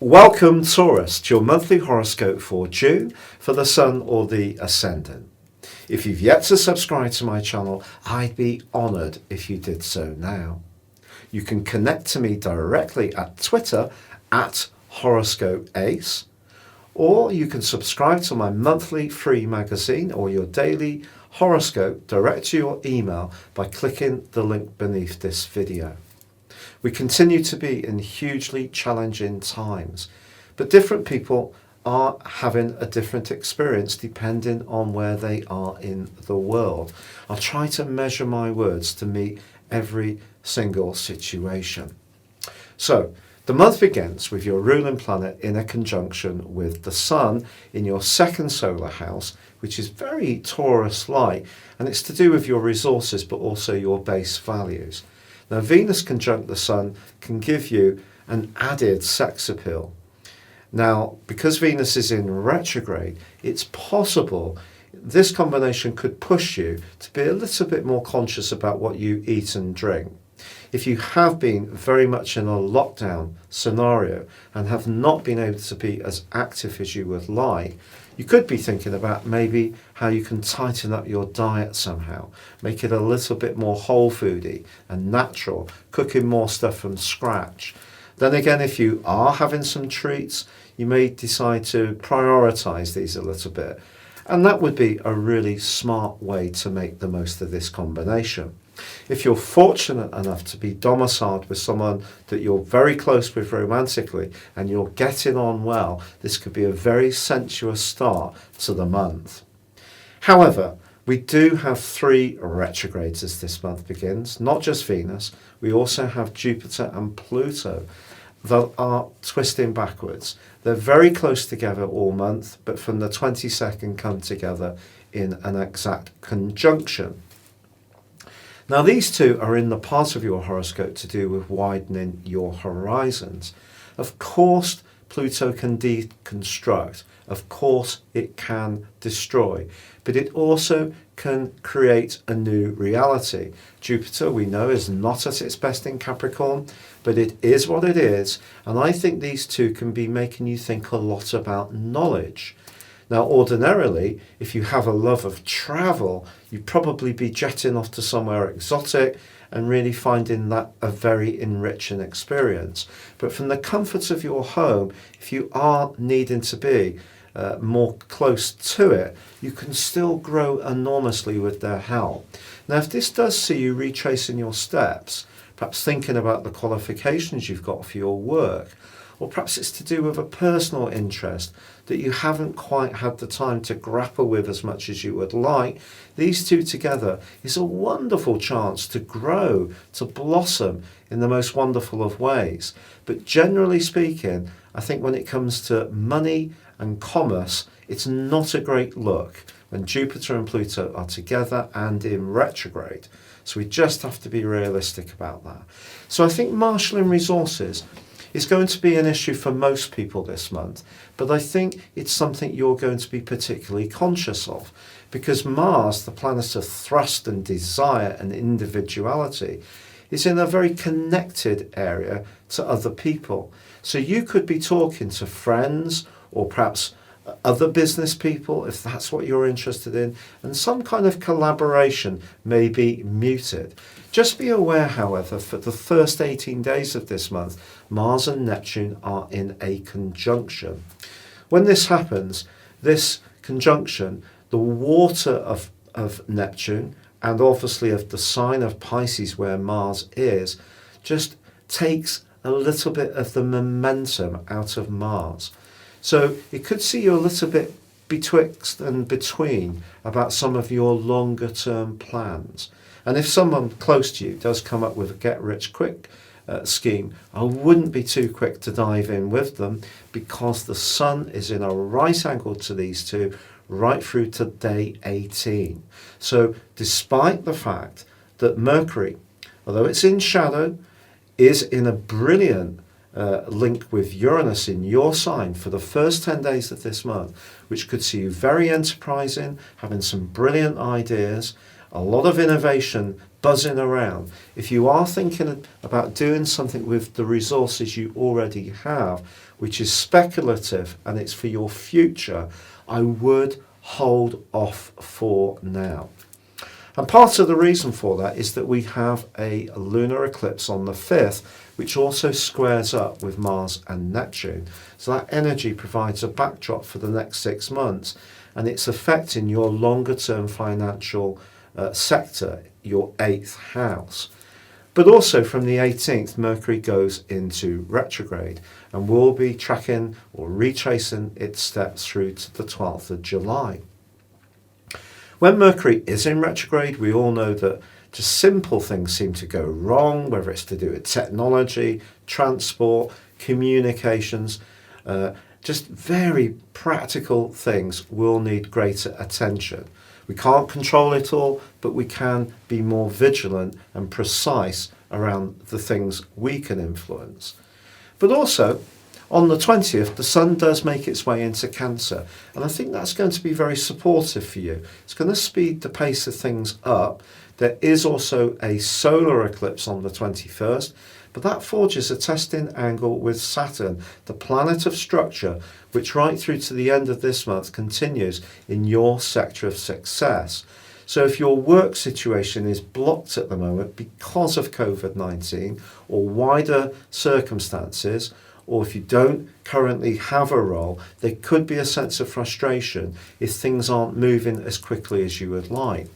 Welcome, Taurus, to your monthly horoscope for June for the Sun or the Ascendant. If you've yet to subscribe to my channel, I'd be honoured if you did so now. You can connect to me directly at Twitter at HoroscopeAce, or you can subscribe to my monthly free magazine or your daily horoscope direct to your email by clicking the link beneath this video. We continue to be in hugely challenging times, but different people are having a different experience depending on where they are in the world. I'll try to measure my words to meet every single situation. So, the month begins with your ruling planet in a conjunction with the Sun in your second solar house, which is very Taurus-like, and it's to do with your resources but also your base values. Now, Venus conjunct the Sun can give you an added sex appeal. Now, because Venus is in retrograde, it's possible this combination could push you to be a little bit more conscious about what you eat and drink. If you have been very much in a lockdown scenario and have not been able to be as active as you would like, you could be thinking about maybe how you can tighten up your diet somehow, make it a little bit more whole foody and natural, cooking more stuff from scratch. Then again, if you are having some treats, you may decide to prioritize these a little bit. And that would be a really smart way to make the most of this combination. If you're fortunate enough to be domiciled with someone that you're very close with romantically and you're getting on well, this could be a very sensuous start to the month. However, we do have 3 retrogrades as this month begins, not just Venus. We also have Jupiter and Pluto that are twisting backwards. They're very close together all month, but from the 22nd come together in an exact conjunction. Now, these two are in the part of your horoscope to do with widening your horizons. Of course, Pluto can deconstruct. Of course, it can destroy. But it also can create a new reality. Jupiter, we know, is not at its best in Capricorn, but it is what it is. And I think these two can be making you think a lot about knowledge. Now, ordinarily, if you have a love of travel, you'd probably be jetting off to somewhere exotic and really finding that a very enriching experience. But from the comfort of your home, if you are needing to be more close to it, you can still grow enormously with their help. Now, if this does see you retracing your steps, perhaps thinking about the qualifications you've got for your work, or perhaps it's to do with a personal interest that you haven't quite had the time to grapple with as much as you would like, these two together is a wonderful chance to grow, to blossom in the most wonderful of ways. But generally speaking, I think when it comes to money and commerce, it's not a great look when Jupiter and Pluto are together and in retrograde. So we just have to be realistic about that. So I think marshalling resources is going to be an issue for most people this month, but I think it's something you're going to be particularly conscious of, because Mars, the planet of thrust and desire and individuality, is in a very connected area to other people. So you could be talking to friends or perhaps other business people, if that's what you're interested in, and some kind of collaboration may be muted. Just be aware, however, for the first 18 days of this month, Mars and Neptune are in a conjunction. When this happens, this conjunction, the water of Neptune, and obviously of the sign of Pisces where Mars is, just takes a little bit of the momentum out of Mars. So it could see you a little bit betwixt and between about some of your longer term plans. And if someone close to you does come up with a get-rich-quick scheme, I wouldn't be too quick to dive in with them, because the Sun is in a right angle to these two right through to day 18. So despite the fact that Mercury, although it's in shadow, is in a brilliant link with Uranus in your sign for the first 10 days of this month, which could see you very enterprising, having some brilliant ideas, a lot of innovation buzzing around. If you are thinking about doing something with the resources you already have, which is speculative and it's for your future, I would hold off for now. And part of the reason for that is that we have a lunar eclipse on the 5th, which also squares up with Mars and Neptune. So that energy provides a backdrop for the next 6 months, and it's affecting your longer term financial sector, your 8th house. But also from the 18th, Mercury goes into retrograde and will be tracking or retracing its steps through to the 12th of July. When Mercury is in retrograde, we all know that just simple things seem to go wrong, whether it's to do with technology, transport, communications, just very practical things will need greater attention. We can't control it all, but we can be more vigilant and precise around the things we can influence. But also, on the 20th, the Sun does make its way into Cancer, and I think that's going to be very supportive for you. It's going to speed the pace of things up. There is also a solar eclipse on the 21st, but that forges a testing angle with Saturn, the planet of structure, which right through to the end of this month continues in your sector of success. So if your work situation is blocked at the moment because of COVID-19 or wider circumstances, or if you don't currently have a role, there could be a sense of frustration if things aren't moving as quickly as you would like.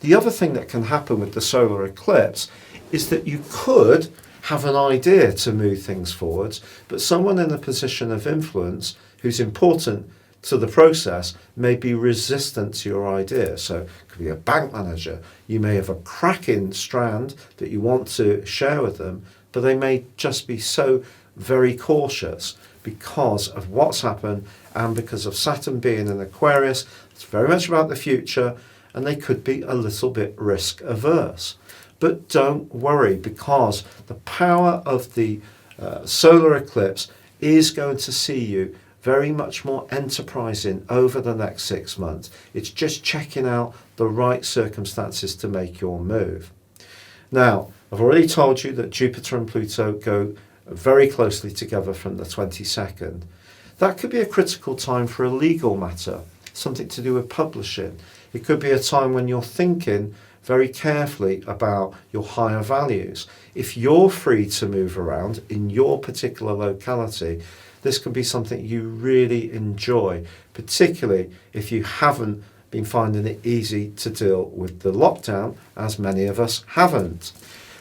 The other thing that can happen with the solar eclipse is that you could have an idea to move things forwards, but someone in a position of influence who's important to the process may be resistant to your idea. So it could be a bank manager. You may have a cracking strand that you want to share with them, but they may just be so very cautious because of what's happened and because of Saturn being in Aquarius. It's very much about the future, and they could be a little bit risk averse. But don't worry, because the power of the solar eclipse is going to see you very much more enterprising over the next 6 months. It's just checking out the right circumstances to make your move. Now, I've already told you that Jupiter and Pluto go very closely together from the 22nd. That could be a critical time for a legal matter, something to do with publishing. It could be a time when you're thinking very carefully about your higher values. If you're free to move around in your particular locality, this can be something you really enjoy, particularly if you haven't been finding it easy to deal with the lockdown, as many of us haven't.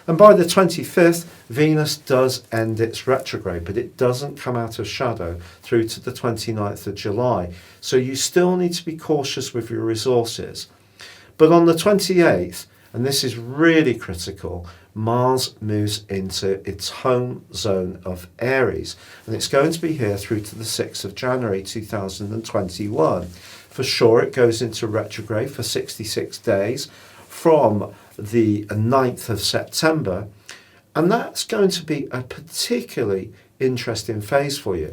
And by the 25th, Venus does end its retrograde, but it doesn't come out of shadow through to the 29th of July. So you still need to be cautious with your resources. But on the 28th, and this is really critical, Mars moves into its home zone of Aries. And it's going to be here through to the 6th of January 2021. For sure, it goes into retrograde for 66 days from the 9th of September, and that's going to be a particularly interesting phase for you.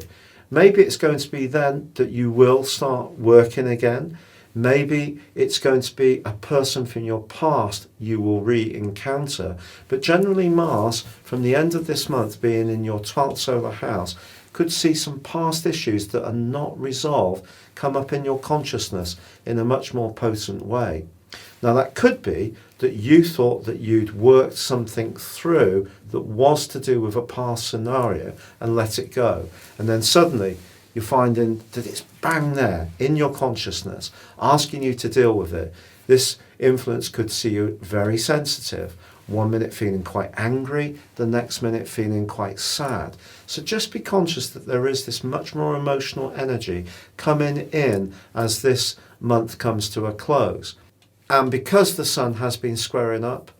Maybe it's going to be then that you will start working again. Maybe it's going to be a person from your past you will re-encounter. But generally Mars, from the end of this month being in your 12th solar house, could see some past issues that are not resolved come up in your consciousness in a much more potent way. Now that could be that you thought that you'd worked something through that was to do with a past scenario and let it go. And then suddenly you're finding that it's bang there in your consciousness, asking you to deal with it. This influence could see you very sensitive. 1 minute feeling quite angry, the next minute feeling quite sad. So just be conscious that there is this much more emotional energy coming in as this month comes to a close. And because the Sun has been squaring up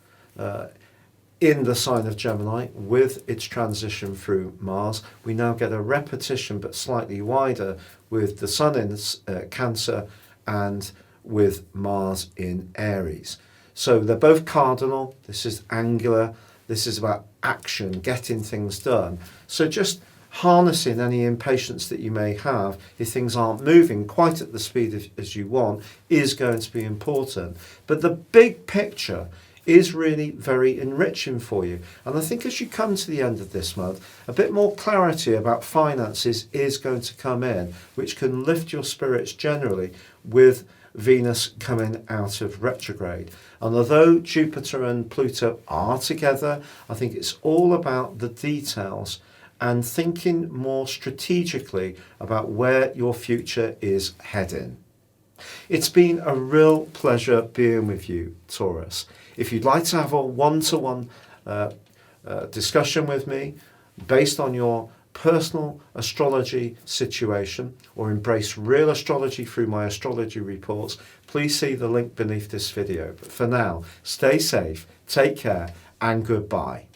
in the sign of Gemini with its transition through Mars, we now get a repetition but slightly wider with the Sun in Cancer and with Mars in Aries. So they're both cardinal. This is angular. This is about action, getting things done. So just harnessing any impatience that you may have if things aren't moving quite at the speed as you want is going to be important. But the big picture is really very enriching for you. And I think as you come to the end of this month, a bit more clarity about finances is going to come in, which can lift your spirits generally with Venus coming out of retrograde. And although Jupiter and Pluto are together, I think it's all about the details and thinking more strategically about where your future is heading. It's been a real pleasure being with you, Taurus. If you'd like to have a one-to-one discussion with me based on your personal astrology situation, or embrace real astrology through my astrology reports, please see the link beneath this video. But for now, stay safe, take care, and goodbye.